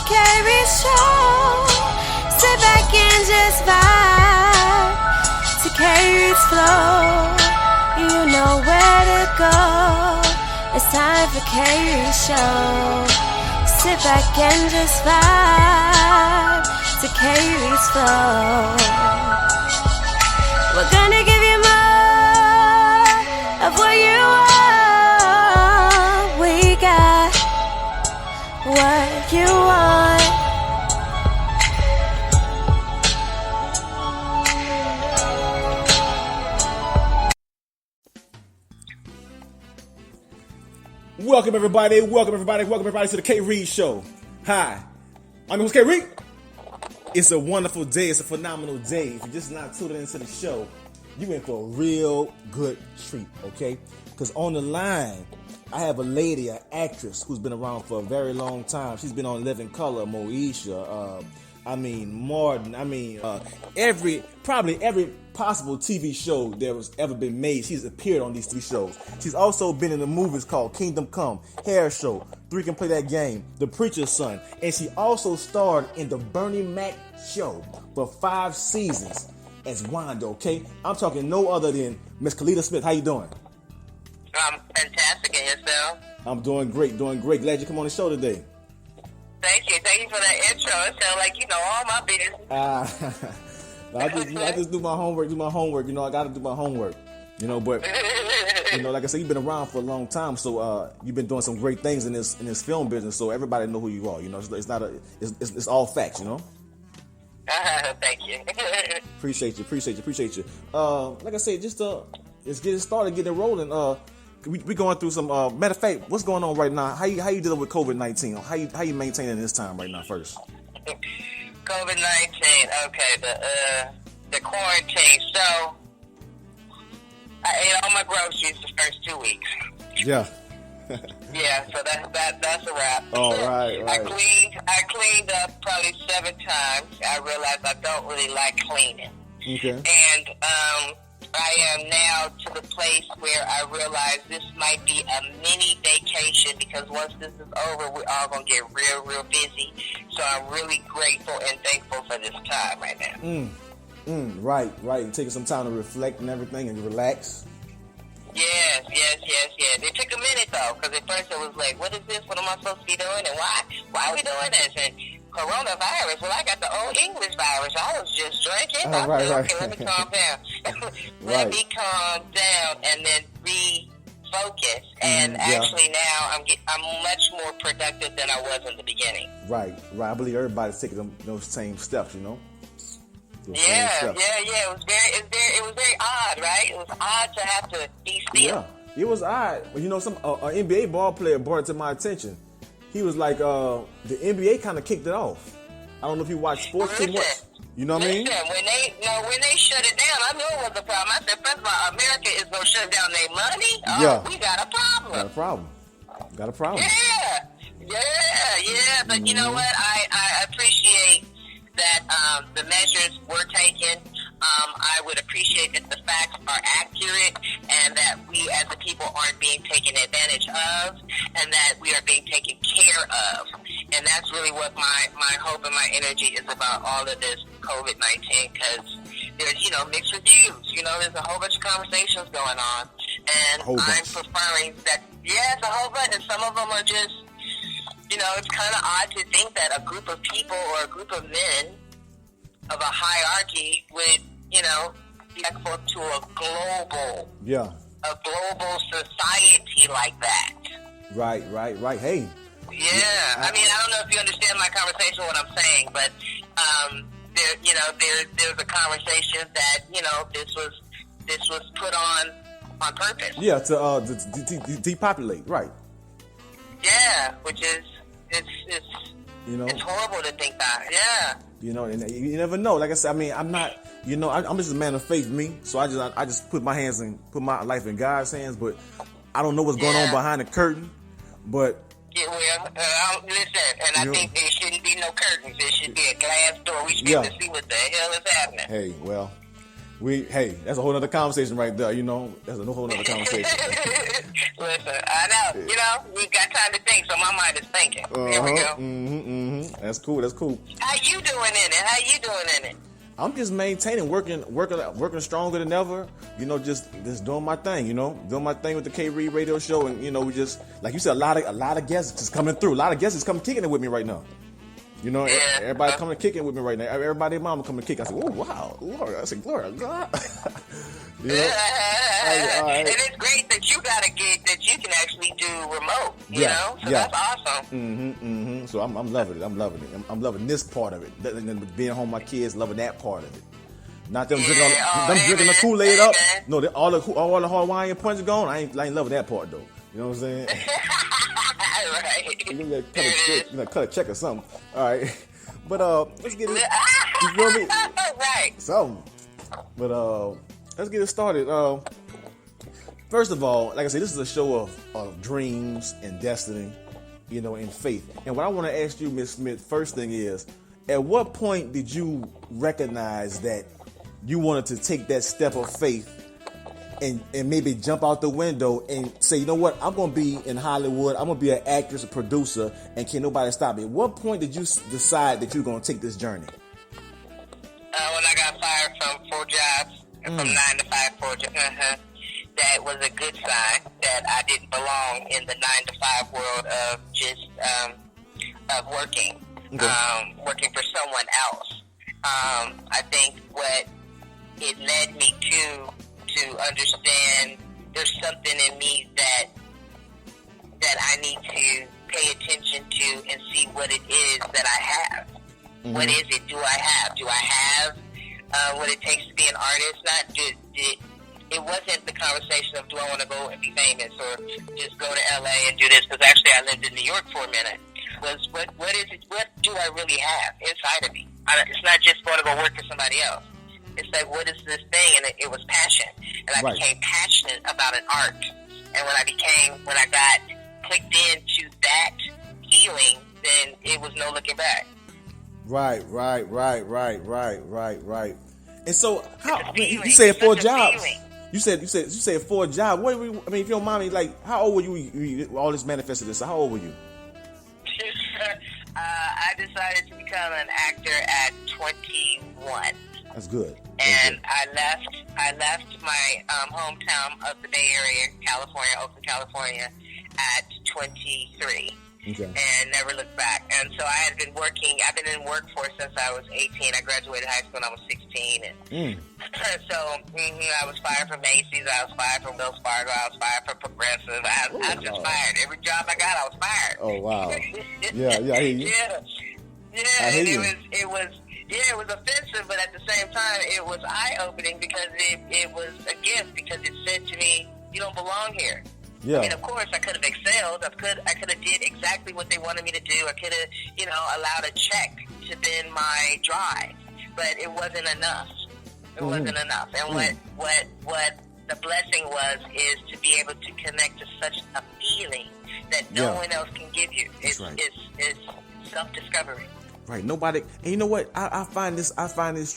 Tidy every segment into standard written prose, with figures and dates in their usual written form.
Carrie Show. Sit back and just vibe to Carrie's flow. You know where to go. It's time for Carrie's Show. Sit back and just vibe to Carrie's flow. We're gonna give you more of what you want. We got what you want. Welcome everybody to the K Reed Show. Hi, I'm your host K Reed. It's a wonderful day. It's a phenomenal day. If you're just not tuned into the show, you in for a real good treat, okay? Because on the line, I have a lady, an actress who's been around for a very long time. She's been on Living Color, Moesha, Martin. Every possible TV show that was ever been made. She's appeared on these 3 shows. She's also been in the movies called Kingdom Come, Hair Show, 3 Can Play That Game, The Preacher's Son, and she also starred in the Bernie Mac Show for 5 seasons as Wanda. Okay, I'm talking no other than Miss Kellita Smith. How you doing? I'm fantastic, and yourself? I'm doing great. Glad you come on the show today. Thank you for that intro. It sounds like you know all my business. I just do my homework. You know, I got to do my homework. You know, but you know, like I said, you've been around for a long time, so you've been doing some great things in this film business. So everybody know who you are. You know, it's all facts. You know. Thank you. Appreciate you. Like I said, just let's get it started, get it rolling. We going through some. Matter of fact, what's going on right now? How you dealing with COVID-19? How you maintaining this time right now? First. COVID-19. Okay, the quarantine. So I ate all my groceries the first 2 weeks. Yeah. Yeah. So that's a wrap. Oh, right. I cleaned up probably 7 times. I realized I don't really like cleaning. Okay. And I am now to the place where I realize this might be a mini vacation, because once this is over, we're all going to get real busy. So I'm really grateful and thankful for this time right now. Right. Taking some time to reflect and everything and relax. Yes. It took a minute, though, because at first it was like, what is this? What am I supposed to be doing? And why are we doing this? And coronavirus, well, I got the old English virus. I was just drinking. Right. Okay, let me calm down. Let me calm down and then refocus. And actually now I'm much more productive than I was in the beginning. Right. I believe everybody's taking those same steps, you know? Yeah. It was very odd, right? It was odd to have to be still. Yeah, it was odd. But you know, some an NBA ball player brought it to my attention. He was like, the NBA kind of kicked it off. I don't know if you watch sports too much. You know what I mean? When they shut it down, I knew it was a problem. I said, first of all, America is going to shut down their money. We got a problem. Got a problem. Yeah. But you know what? I appreciate that the measures were taken. I would appreciate that the facts are accurate and that we as a people aren't being taken advantage of and that we are being taken care of. And that's really what my hope and my energy is about all of this COVID-19, because there's, mixed reviews. There's a whole bunch of conversations going on. And I'm preferring that, it's a whole bunch. And some of them are just, it's kind of odd to think that a group of people or a group of men of a hierarchy would, be equal to a global society like that. Right. Hey. Yeah. I don't know if you understand my conversation, what I'm saying, but there's a conversation that, this was put on purpose. Yeah, to depopulate, right. Yeah, which is it's horrible to think that. Yeah. And you never know. Like I said, I'm not. I'm just a man of faith, me. So I just put my life in God's hands. But I don't know what's going on behind the curtain. But listen, and I think there shouldn't be no curtains. There should be a glass door. We should be able to see what the hell is happening. Hey, well. That's a whole other conversation right there, That's a whole other conversation. Listen, I know, we got time to think, so my mind is thinking. Here we go. That's cool. That's cool. How you doing in it? How you doing in it? I'm just maintaining, working stronger than ever. You know, just doing my thing. You know, doing my thing with the K Reed radio show, and you know, we just like you said, a lot of guests is coming through. A lot of guests is coming kicking it with me right now. You know, everybody coming kicking with me right now. Everybody, mama coming to kick. I said, oh wow, Lord. I said, glory to God. You know? And it's great that you got a gig that you can actually do remote. You know, so that's awesome. So I'm loving it. I'm loving it. I'm loving this part of it. Being home with my kids, loving that part of it. Not them drinking the Kool-Aid up. No, all the Hawaiian punch gone. I ain't loving that part though. You know what I'm saying? Right. You gotta cut a check or something. All right, but let's get it. You feel me? Right. Something. But let's get it started. First of all, like I said, this is a show of dreams and destiny, you know, and faith. And what I want to ask you, Miss Smith, first thing is, at what point did you recognize that you wanted to take that step of faith and maybe jump out the window and say, you know what, I'm going to be in Hollywood, I'm going to be an actress, a producer, and can't nobody stop me? At what point did you decide that you were going to take this journey? When I got fired from 4 jobs, from 9 to 5, 4 jobs, that was a good sign that I didn't belong in the 9 to 5 world of just of working, working for someone else. I think what it led me to understand there's something in me that I need to pay attention to and see what it is that I have. What is it? Do I have? Do I have what it takes to be an artist? It wasn't the conversation of do I want to go and be famous or just go to LA and do this, because actually I lived in New York for a minute. Was what is it? What do I really have inside of me? It's not just going to go work for somebody else. It's like, what is this thing? And it was passion. And I became passionate about an art. And when I got clicked into that feeling, then it was no looking back. Right. And so, you said 4 jobs. You said 4 jobs. What? I mean, if you don't mind me, like, how old were you? All this manifested this. So how old were you? I decided to become an actor at 21. That's good. And I left my hometown of the Bay Area, California, Oakland, California, at 23. Okay. And never looked back. And so I've been in workforce since I was 18. I graduated high school when I was 16. And so I was fired from Macy's, I was fired from Wells Fargo, I was fired from Progressive. I was just fired. Every job I got, I was fired. Oh, wow. Yeah, I hear you. Yeah, and it was offensive, but at the same time, it was eye-opening because it was a gift, because it said to me, you don't belong here. Yeah. I mean, of course, I could have excelled. I could have did exactly what they wanted me to do. I could have, allowed a check to bend my drive, but it wasn't enough. It wasn't enough. And what the blessing is to be able to connect to such a feeling that no one else can give you. It's self-discovery. Right. Nobody. And you know what? I find this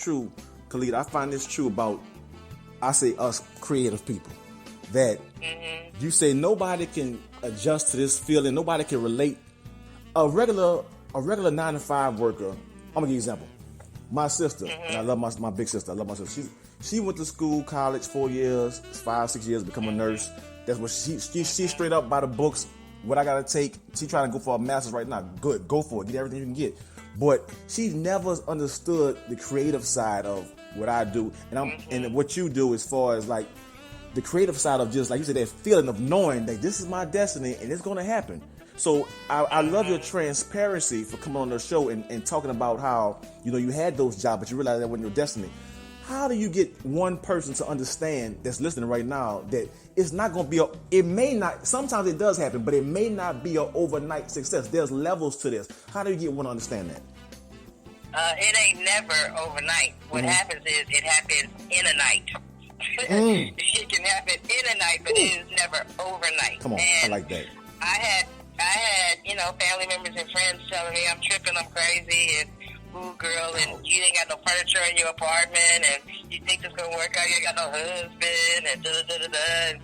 true, Kellita. I find this true about, I say, us creative people. That you say nobody can adjust to this feeling. Nobody can relate. A regular 9 to 5 worker. I'm gonna give you an example. My sister, and I love my big sister. I love my sister. She went to school, college, 4 years, 5, 6 years, become a nurse. That's what she's straight up by the books. What I gotta take. She trying to go for a master's right now. Good, go for it. Get everything you can get. But she never understood the creative side of what I do, and what you do as far as like the creative side of just like you said, that feeling of knowing that this is my destiny and it's going to happen. So I love your transparency for coming on the show and talking about how you had those jobs, but you realized that wasn't your destiny. How do you get one person to understand that's listening right now that it's not going to be it may not, sometimes it does happen, but it may not be an overnight success. There's levels to this. How do you get one to understand that? It ain't never overnight. What happens is it happens in a night. It can happen in a night, but it is never overnight. Come on, and I like that. I had family members and friends telling me I'm tripping, I'm crazy, and ooh, girl, and you ain't got no furniture in your apartment, and you think this gonna work out? You ain't got no husband, and da da da da.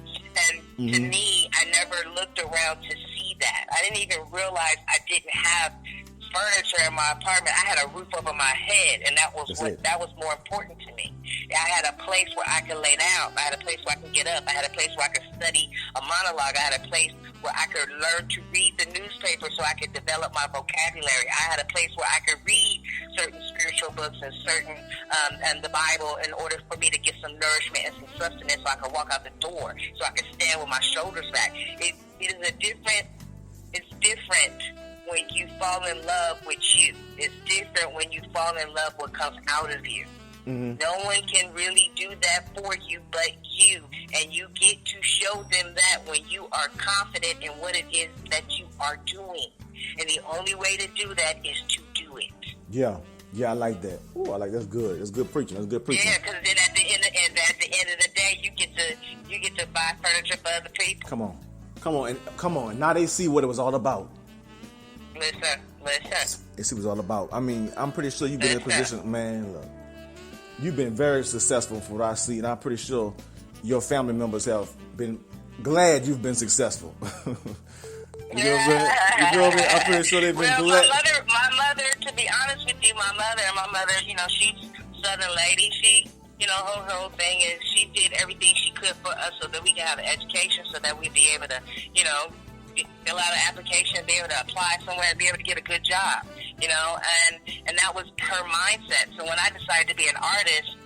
And to me, I never looked around to see that. I didn't even realize I didn't have furniture in my apartment. I had a roof over my head, and that was more important to me. I had a place where I could lay down. I had a place where I could get up. I had a place where I could study a monologue. I had a place where I could learn to read the newspaper so I could develop my vocabulary. I had a place where I could read certain spiritual books and certain and the Bible in order for me to get some nourishment and some sustenance so I could walk out the door, so I could stand with my shoulders back. It's different when you fall in love with you. It's different when you fall in love with what comes out of you. Mm-hmm. No one can really do that for you but you, and you get to show them that when you are confident in what it is that you are doing. And the only way to do that is to do it. Yeah, I like that. Ooh, I like that's good. That's good preaching. Yeah, because then at the end of the day, you get to buy furniture for other people. Come on. Now they see what it was all about. Listen. They see what it was all about. I mean, I'm pretty sure you've been in a position, man. Look, you've been very successful from what I see, and I'm pretty sure your family members have been glad you've been successful. You know what I'm saying? You feel me? I'm pretty sure they've been glad. My mother, to be honest with you, my mother, you know, she's a Southern lady. She, you know, her whole thing is she did everything she could for us so that we can have an education, so that we'd be able to, you know, fill out an application, be able to apply somewhere, and be able to get a good job, you know, and that was her mindset. So when I decided to be an artist,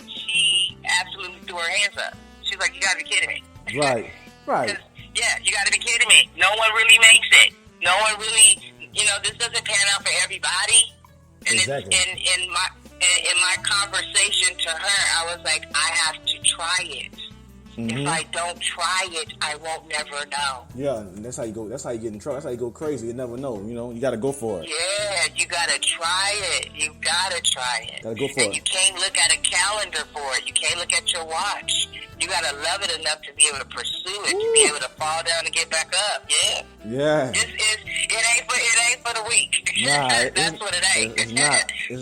she absolutely threw her hands up. She's like, "You gotta be kidding me!" Right. Yeah, you gotta be kidding me. No one really makes it. No one really, you know, this doesn't pan out for everybody. And exactly. in my conversation to her, I was like, I have to try it. Mm-hmm. If I don't try it, I won't never know. Yeah, and that's how you go. That's how you get in trouble. That's how you go crazy. You never know. You know, you got to go for it. Yeah, you got to try it. You got to try it. Got to go for it. And you can't look at a calendar for it. You can't look at your watch. You got to love it enough to be able to pursue it, to be able to fall down and get back up. Yeah. Yeah. It ain't for the weak. Nah, that's what it ain't. It's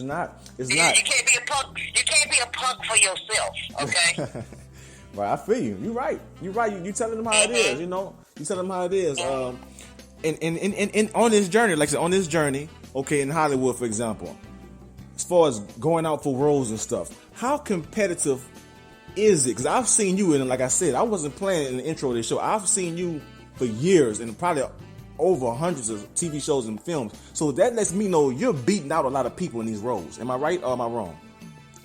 not. You can't be a punk. You can't be a punk for yourself. Okay. Right, I feel you. You're right. You telling them how it is. You know, you telling them how it is. And on this journey, like I said, on this journey, okay, in Hollywood, for example, as far as going out for roles and stuff, how competitive is it? Because I've seen you, and like I said, I wasn't playing in the intro of this show. I've seen you for years, and probably over hundreds of TV shows and films. So that lets me know you're beating out a lot of people in these roles. Am I right or am I wrong?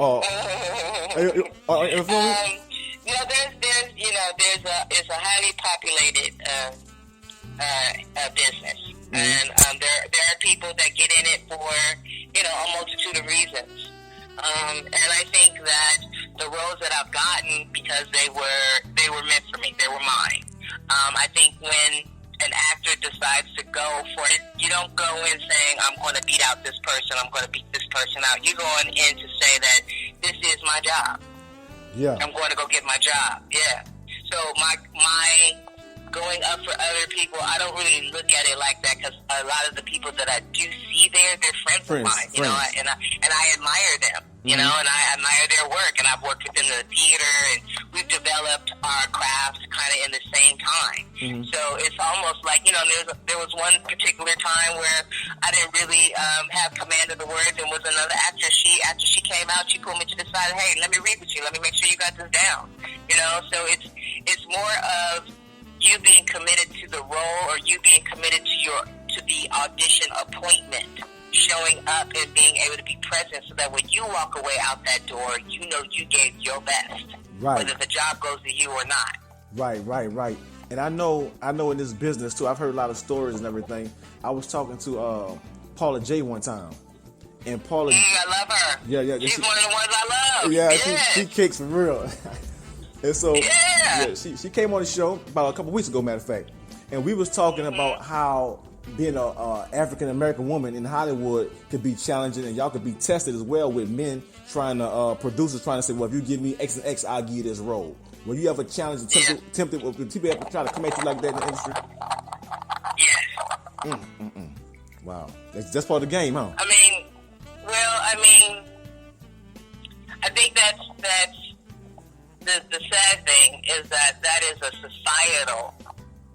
You feel me? You know, it's a highly populated business, and there are people that get in it for, you know, a multitude of reasons. And I think that the roles that I've gotten, because they were meant for me, they were mine. I think when an actor decides to go for it, you don't go in saying, I'm going to beat out this person, I'm going to beat this person out. You're going in to say that this is my job. Yeah. I'm going to go get my job. Yeah. So my going up for other people, I don't really look at it like that, because a lot of the people that I do see there, they're friends of mine, you know, and I admire them, you know, and I admire their work, and I've worked with them in the theater, and we've developed our crafts kind of in the same time. Mm-hmm. So it's almost like, you know, there was one particular time where I didn't really have command of the words, and was another actress. After she came out, she pulled me to the side. Hey, let me read with you. Let me make sure you got this down. You know, so it's more of you being committed to the role, or you being committed to the audition appointment, showing up and being able to be present, so that when you walk away out that door, you know you gave your best, right, whether the job goes to you or not. Right. And I know in this business too, I've heard a lot of stories and everything. I was talking to Paula J one time, and Paula, I love her. Yeah. She's one of the ones I love. Yeah, she kicks for real. And so, she came on the show about a couple weeks ago, matter of fact, and we was talking about how being a African American woman in Hollywood could be challenging, and y'all could be tested as well with men trying to producers trying to say, well, if you give me X and X, I'll give you this role. Were you ever challenged, tempted? Would people ever try to come at you like that in the industry? Yes. Wow, that's part of the game, huh? I think that's the sad thing is that is a societal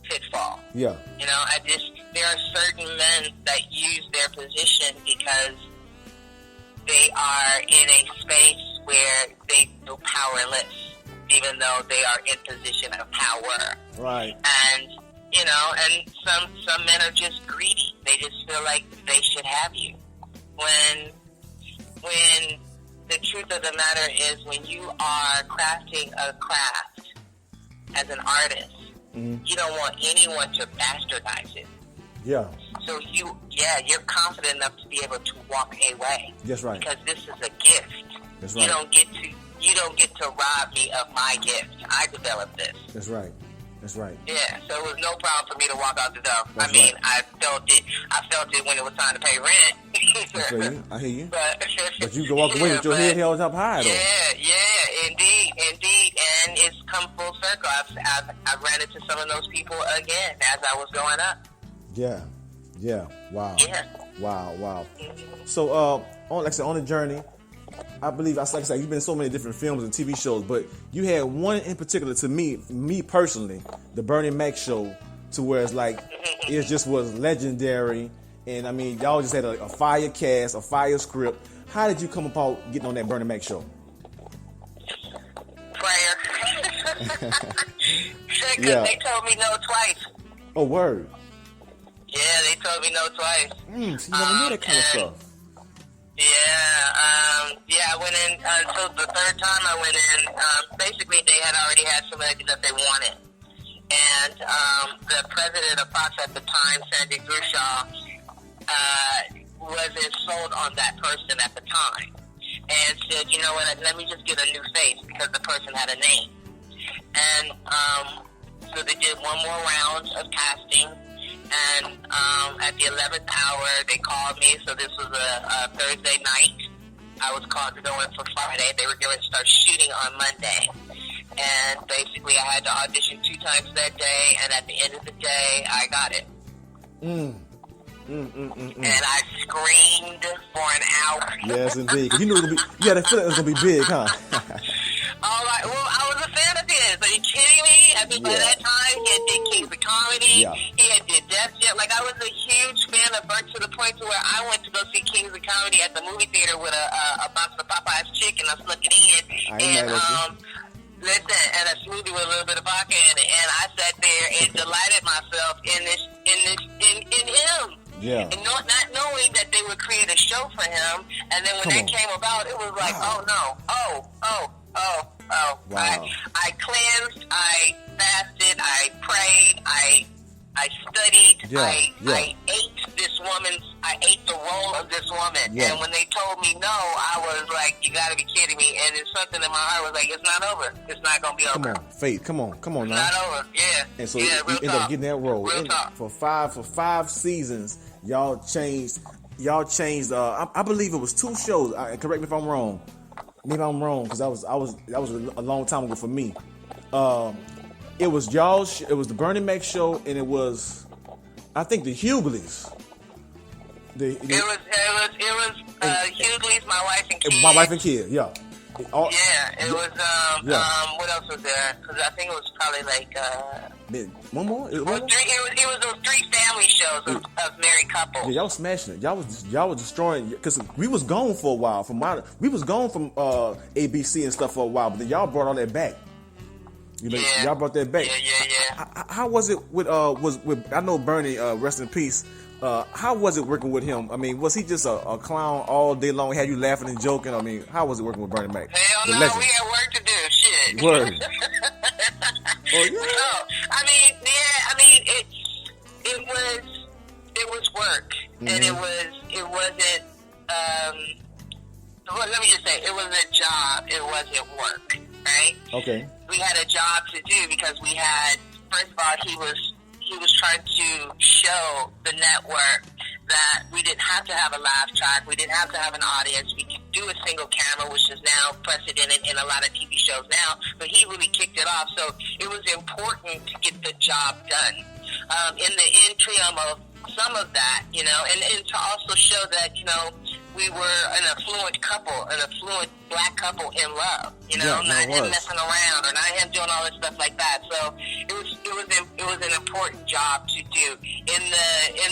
pitfall. Yeah. You know, there are certain men that use their position because they are in a space where they feel powerless, even though they are in position of power. Right. And, and some men are just greedy. They just feel like they should have you. When the truth of the matter is, when you are crafting a craft as an artist, you don't want anyone to bastardize it. Yeah. So you're confident enough to be able to walk away. That's right. Because this is a gift. That's right. You don't get to rob me of my gift. I developed this. That's right. That's right. Yeah, so it was no problem for me to walk out the door. That's I mean, right. I felt it when it was time to pay rent. I hear you. But you can walk away with your head held up high, though. Yeah, indeed. And it's come full circle. I've ran into some of those people again as I was going up. Yeah. Wow. Yeah. Wow. So, on the journey, I believe, like I said, you've been in so many different films and TV shows, but you had one in particular to me personally, the Bernie Mac show, to where it's like, it just was legendary. And I mean, y'all just had a fire cast, a fire script. How did you come about getting on that Bernie Mac show? Prayer. Because they told me no twice. Oh, word. Yeah, they told me no twice. So you never knew that kind of stuff. I went in, so the third time I went in, basically they had already had somebody that they wanted. And the president of Fox at the time, Sandy Grushaw, wasn't sold on that person at the time. And said, you know what, let me just get a new face because the person had a name. And so they did one more round of casting. And at the 11th hour, they called me. So this was a Thursday night. I was called to go in for Friday. They were going to start shooting on Monday. And basically, I had to audition 2 times that day. And at the end of the day, I got it. And I screamed for an hour. Yes, indeed. Because you knew it was going to be, you had a feeling it was going to be big, huh? All right. Well, I was a fan of his. Are you kidding me? I mean, by that time, he had did Kings of Comedy. Yeah. He had did Death Jet. Like, I was a huge fan of Bert to the point to where I went to go see Kings of Comedy at the movie theater with a box of Popeye's chicken. I snuck it in. Listen, and a smoothie with a little bit of vodka in it. And I sat there and delighted myself in him. Yeah. And not knowing that they would create a show for him. And then when that came about, it was like, oh no. Oh. Wow. I cleansed, I fasted, I prayed, I studied, I ate the role of this woman. Yeah. And when they told me no, I was like, you gotta be kidding me. And it's something in my heart was like, it's not over. It's not gonna be over. Come on, Faith. Come on now. It's not over. Yeah. And so you ended up getting that role. For five seasons, y'all changed. I believe it was 2 shows. Correct me if I'm wrong. Maybe I'm wrong because that was a long time ago for me. It was y'all. It was the Bernie Mac show, and it was, I think, the Hugleys. It was Hughley's, my wife and kids. My wife and kid, yeah. It was, what else was there? Because I think it was probably like, one more? It was those 3 family shows of married couples. Yeah, y'all was smashing it. Y'all was destroying, because we was gone for a while. We was gone from ABC and stuff for a while, but then y'all brought all that back. Y'all brought that back. Yeah. How was it with I know Bernie, rest in peace. How was it working with him? I mean, was he just a clown all day long? Had you laughing and joking? I mean, how was it working with Bernie Mac? Hell no, we had work to do. Shit. Word. Oh yeah. No, it was work, and it wasn't. Well, let me just say, it was a job. It wasn't work, right? Okay. We had a job to do because we had. First of all, he was trying to show the network that we didn't have to have a laugh track. We didn't have to have an audience. We could do a single camera, which is now precedented in a lot of TV shows now. But he really kicked it off. So it was important to get the job done. In the interim of some of that, and to also show that, we were an affluent black couple in love, you know, Yeah, not it him was. messing around or not him doing all this stuff like that. So it was an important job to do. In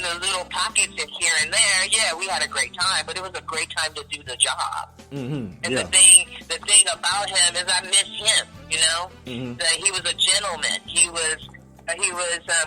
the little pockets and here and there, yeah, we had a great time, but it was a great time to do the job. Mm-hmm. And Yeah. the thing about him is I miss him, you know, Mm-hmm. that he was a gentleman. He was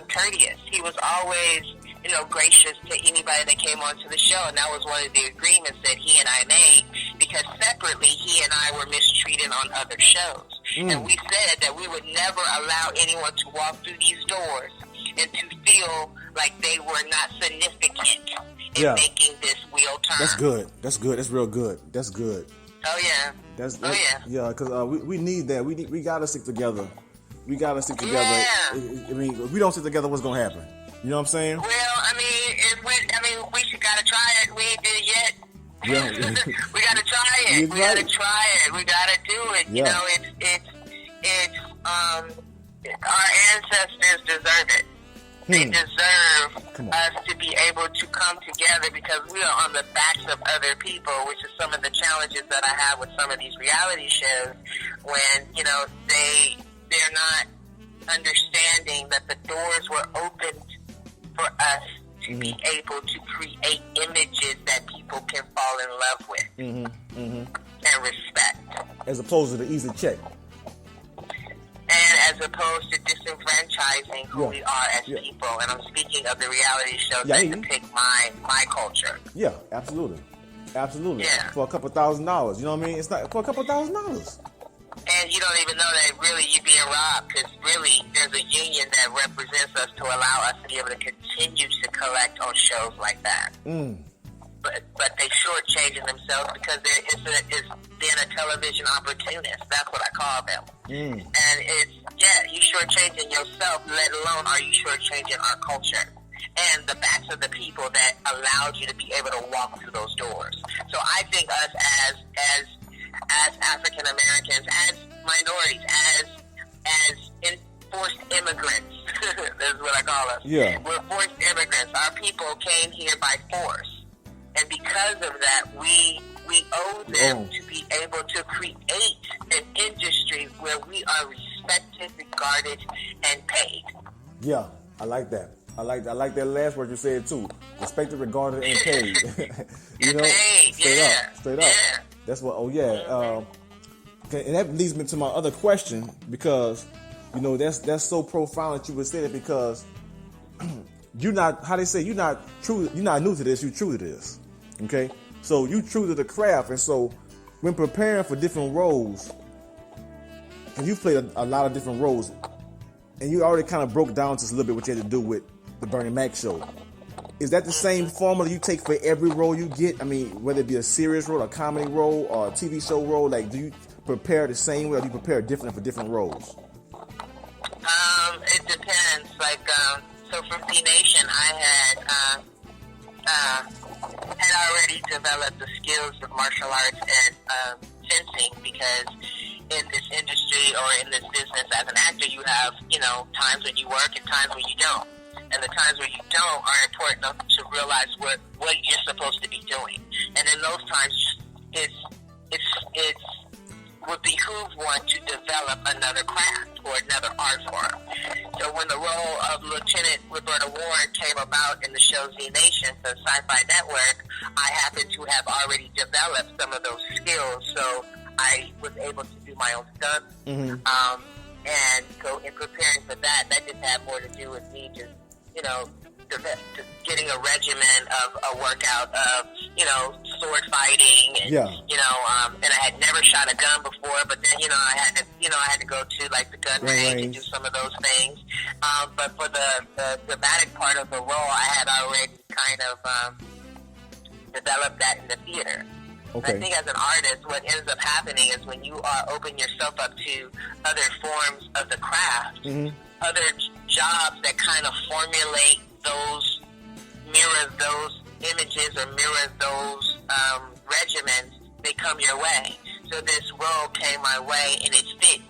courteous. He was always, you know, gracious to anybody that came onto the show, and that was one of the agreements that he and I made, because separately he and I were mistreated on other shows. And we said that we would never allow anyone to walk through these doors and to feel like they were not significant in Yeah. making this wheel turn. That's good. That's good. That's real good. That's good. Oh, yeah. Yeah, because we need that. We gotta stick together. We gotta stick together. Yeah. I mean, if we don't stick together, what's gonna happen? You know what I'm saying? Well, I mean, we should gotta try it. We ain't did it yet. Yeah. We gotta try it. You We right. gotta try it. We gotta do it. You Yeah. know, it's our ancestors deserve it. They deserve Come on. us to be able to come together, because we are on the backs of other people, which is some of the challenges that I have with some of these reality shows, when, you know, they're not understanding that the doors were opened for us to be able to create images that people can fall in love with and respect. As opposed to the easy check. And as opposed to disenfranchising who Yeah. we are as Yeah. people. And I'm speaking of the reality shows Yeah, I that hear you. depict my culture. Yeah, absolutely. Absolutely. Yeah. For a couple $1,000. You know what I mean? It's not for a couple $1,000. And you don't even know that really you're being robbed, because really there's a union that represents us to allow us to be able to continue to collect on shows like that. But they shortchanging themselves, because it's being a television opportunist. That's what I call them. And you shortchanging yourself, let alone are you shortchanging our culture and the backs of the people that allowed you to be able to walk through those doors. So I think us as African Americans, as minorities, as forced immigrants, that's what I call us. Yeah. We're forced immigrants. Our people came here by force. And because of that, we owe them to be able to create an industry where we are respected, regarded, and paid. Yeah, I like that. I like that last word you said too. Respected, regarded, and paid. You And know, paid, straight yeah. up, straight up. Yeah. That's what. Oh yeah. Okay, and that leads me to my other question, because you know that's so profound that you would say that, because you're not, how they say, you're not new to this. You're true to this. Okay, so you true to the craft, and so when preparing for different roles, and you've played a lot of different roles, and you already kind of broke down just a little bit what you had to do with the Bernie Mac show. Is that the same formula you take for every role you get? I mean, whether it be a serious role, a comedy role, or a TV show role, like, do you prepare the same way, or do you prepare different for different roles? It depends. Like, so for Z Nation, I had already developed the skills of martial arts and fencing, because in this industry or in this business as an actor, you have, you know, times when you work and times when you don't. And the times where you don't are important enough to realize what you're supposed to be doing. And in those times, it would behoove one to develop another craft or another art form. So when the role of Lieutenant Roberta Warren came about in the show Z Nation for Sci-Fi Network, I happened to have already developed some of those skills, so I was able to do my own stunts. And so in preparing for that just had more to do with me just, you know, getting a regimen of a workout of, you know, sword fighting and, you know, and I had never shot a gun before, but then, you know, I had to go to like the gun range and do some of those things. But for the dramatic part of the role, I had already kind of developed that in the theater. Okay. I think as an artist, what ends up happening is when you open yourself up to other forms of the craft, other jobs that kind of formulate those, mirror those images or mirror those regimens, they come your way. So this role came my way and it fit.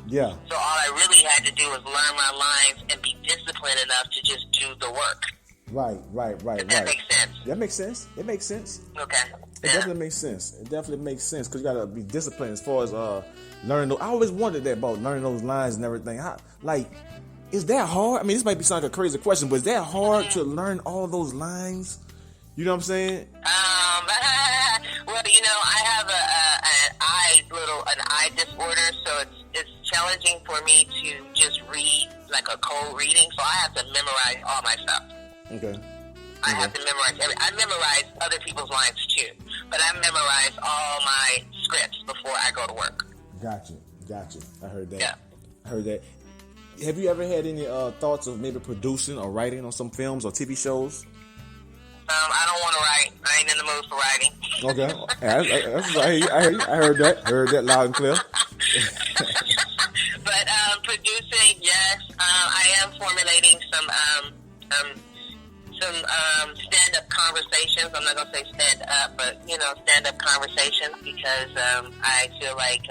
Yeah. So all I really had to do was learn my lines and be disciplined enough to just do the work. Right. If that makes sense. That makes sense. It makes sense. Okay. It definitely makes sense. It definitely makes sense because you gotta be disciplined as far as learning. I always wondered that about learning those lines and everything. Is that hard? I mean, this might be sound like a crazy question, but is that hard to learn all those lines? You know what I'm saying? Well, I have an eye disorder, so it's challenging for me to just read like a cold reading. So I have to memorize all my stuff. Okay. I have to memorize I memorize other people's lines too, but I memorize all my scripts before I go to work. Gotcha. I heard that. Yeah. I heard that. Have you ever had any thoughts of maybe producing or writing on some films or TV shows? I don't want to write. I ain't in the mood for writing. Okay. I heard that. Heard that loud and clear. But producing, yes. I am formulating some stand-up conversations. I'm not going to say stand-up, but, stand-up conversations because I feel like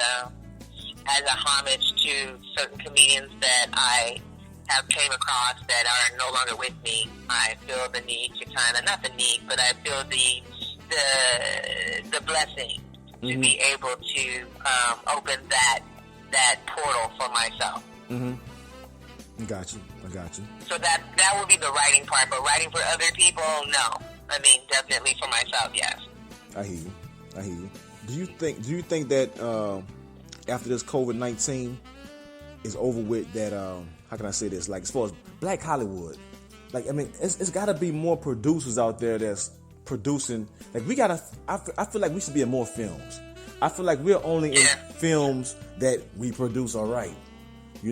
as a homage to certain comedians that I have came across that are no longer with me, I feel the need to not the need, but I feel the blessing to be able to open that portal for myself. Mm-hmm. I got you. So that would be the writing part, but writing for other people, no. I mean, definitely for myself, yes. I hear you. Do you think that after this COVID-19 is over with, that how can I say this? Like, as far as Black Hollywood, like, I mean, it's got to be more producers out there that's producing. Like, I feel like we should be in more films. I feel like we're only in films that we produce all right. I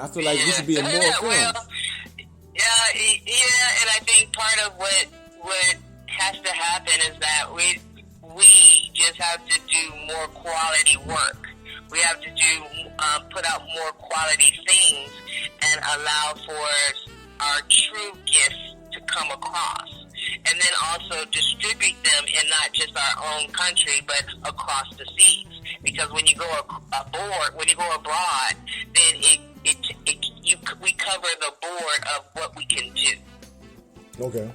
feel like we should be in more films. Well, and I think part of what has to happen is that we just have to do more quality work. We have to put out more quality things and allow for our true gifts to come across. And then also distribute them in not just our own country, but across the seas. Because when you go abroad, then we cover the board of what we can do. Okay.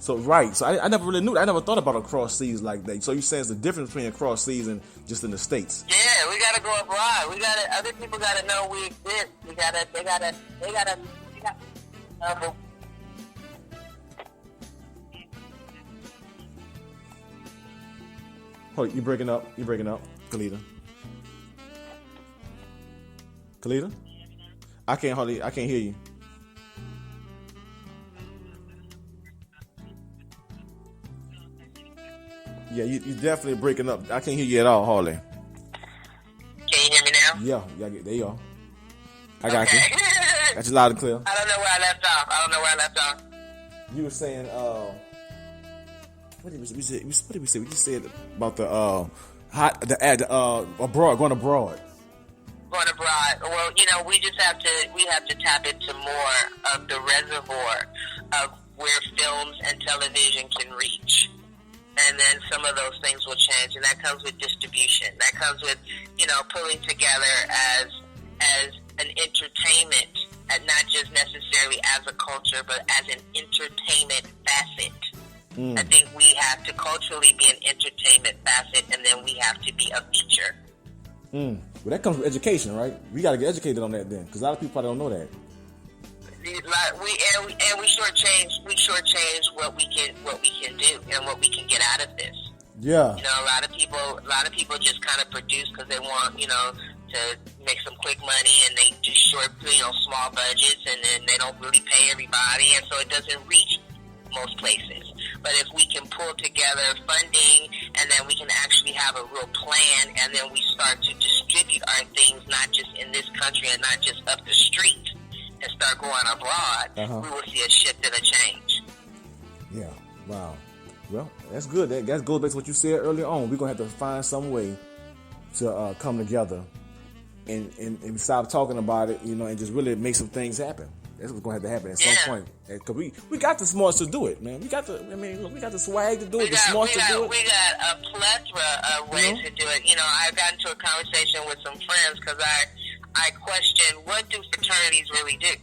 So I never really knew that. I never thought about across seas like that. So you saying it's the difference between across seas and just in the States? Yeah, we gotta go abroad. Other people gotta know we exist. They gotta. Hold on, you breaking up, Kellita. I can't hear you. Yeah, you definitely breaking up. I can't hear you at all, Harley. Can you hear me now? Yeah, there you go. I got you. Got you loud and clear. I don't know where I left off. You were saying, what did we say? We just said about abroad, going abroad. Going abroad. Well, we have to tap into more of the reservoir of where films and television can reach. And then some of those things will change, and that comes with distribution. That comes with, pulling together as an entertainment, and not just necessarily as a culture, but as an entertainment facet. I think we have to culturally be an entertainment facet, and then we have to be a feature. Well, that comes with education, right? We got to get educated on that then, because a lot of people probably don't know that. We shortchange what we can do and what we can get out of this. Yeah. A lot of people just kind of produce because they want, to make some quick money, and they just small budgets, and then they don't really pay everybody, and so it doesn't reach most places. But if we can pull together funding, and then we can actually have a real plan, and then we start to distribute our things not just in this country and not just up the street, and start going abroad, we will see a shift and a change. Yeah. Wow. Well, that's good. That goes back to what you said earlier on. We're going to have to find some way to come together and stop talking about it, and just really make some things happen. That's what's going to have to happen at some point. Because we got the smarts to do it, man. We got the swag to do it, the smarts to do it. We got a plethora of ways to do it. I've gotten into a conversation with some friends because I question, what do fraternities really do?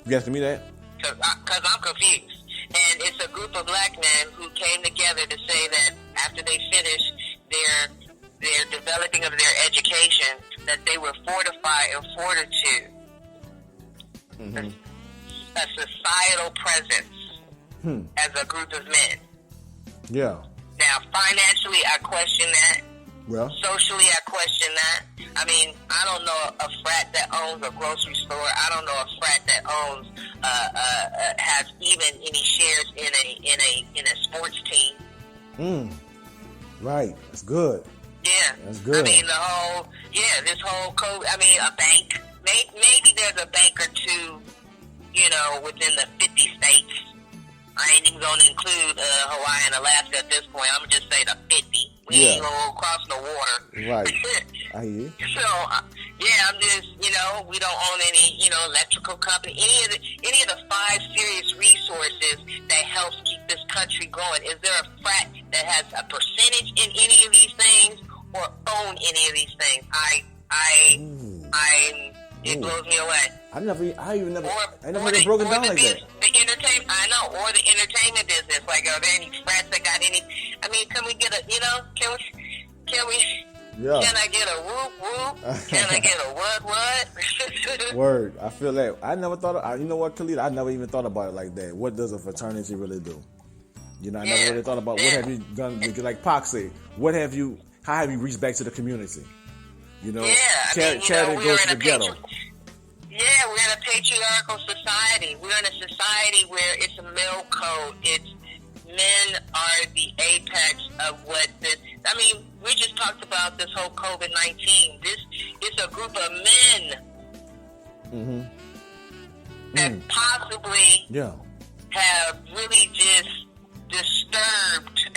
You asking me that? Because I'm confused. And it's a group of black men who came together to say that after they finish their developing of their education, that they will fortify in fortitude a societal presence as a group of men. Yeah. Now, financially, I question that. Well, socially, I question that. I mean, I don't know a frat that owns a grocery store. I don't know a frat that owns has even any shares in a sports team. Right. That's good. Yeah. That's good. I mean, this whole COVID. I mean, a bank. Maybe there's a bank or two, within the 50 states. I ain't even going to include Hawaii and Alaska at this point. I'm going to just say the 50. We ain't going to cross the water. Right. I hear you. So, I'm just, we don't own any, electrical company. Any of the 5 serious resources that helps keep this country going. Is there a frat that has a percentage in any of these things or own any of these things? It blows me away. I never heard it broken down like that. The entertainment, I know, or the entertainment business. Like, are there any frats that got any? I mean, can we get a, can we? Yeah. Can I get a whoop whoop? Can I get a what? Word. I feel that. I never thought. You know what, Kellita? I never even thought about it like that. What does a fraternity really do? I never really thought about what have you done. Like Pac said, how have you reached back to the community? Charity goes to the ghetto. Yeah, we're in a patriarchal society. We're in a society where it's a male code. Men are the apex of what this. I mean, we just talked about this whole COVID-19. It's a group of men that possibly have really just disturbed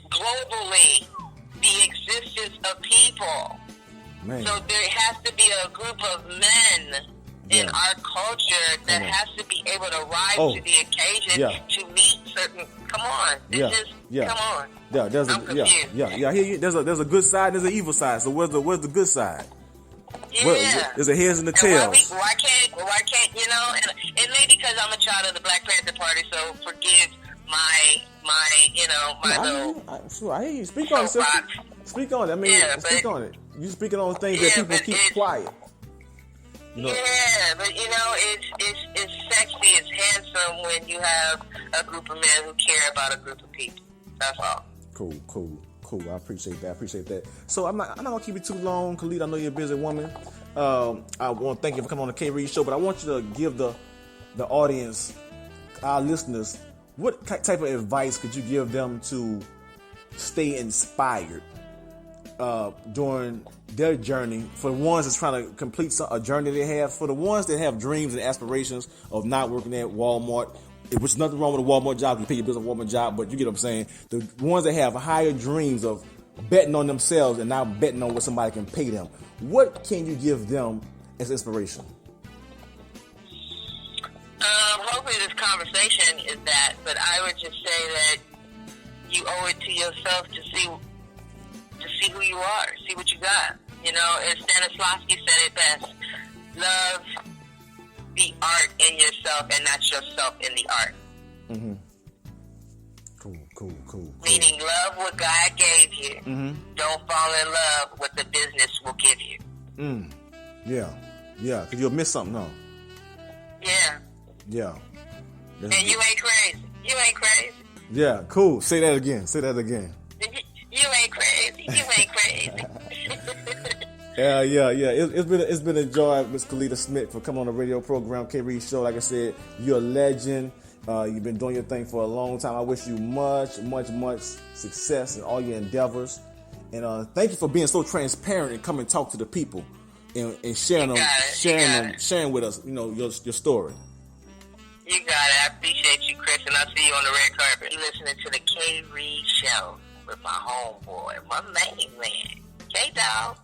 globally the existence of people. Man. So there has to be a group of men in our culture that has to be able to rise to the occasion to meet certain. Come on, come on. Yeah, I'm confused. I hear you. There's a good side, there's an evil side. So where's the good side? There's the heads and the tails. Why can't and maybe because I'm a child of the Black Panther Party, so forgive my little. I hear you. Speak on it, sister. Speak on it. I mean, speak on it. You speaking on things that people keep quiet. Yeah, but it's sexy, it's handsome when you have a group of men who care about a group of people. That's all. Cool. I appreciate that. So I'm not gonna keep it too long, Kellita. I know you're a busy woman. I want to thank you for coming on the K Reed Show, but I want you to give the audience, our listeners, what type of advice could you give them to stay inspired during their journey? For the ones that's trying to complete a journey they have, for the ones that have dreams and aspirations of not working at Walmart, which is nothing wrong with a Walmart job. You pay your bills on a Walmart job, but you get what I'm saying. The ones that have higher dreams of betting on themselves and now betting on what somebody can pay them. What can you give them as inspiration? Hopefully this conversation is that, but I would just say that you owe it to yourself to see who you are, see what you got. As Stanislavski said it best, love the art in yourself and not yourself in the art. Cool. Meaning love what God gave you. Don't fall in love with what the business will give you. Yeah, because you'll miss something, no? Yeah. And you ain't crazy. Yeah, cool. Say that again. You ain't crazy. Yeah. It's been a joy, Miss Kellita Smith, for coming on the radio program, K Reed Show. Like I said, you're a legend. You've been doing your thing for a long time. I wish you much success in all your endeavors. And thank you for being so transparent and coming and talk to the people and sharing with us, your story. You got it. I appreciate you, Chris, and I'll see you on the red carpet. You're listening to the K Reed Show with my homeboy, my main man, K-Dog.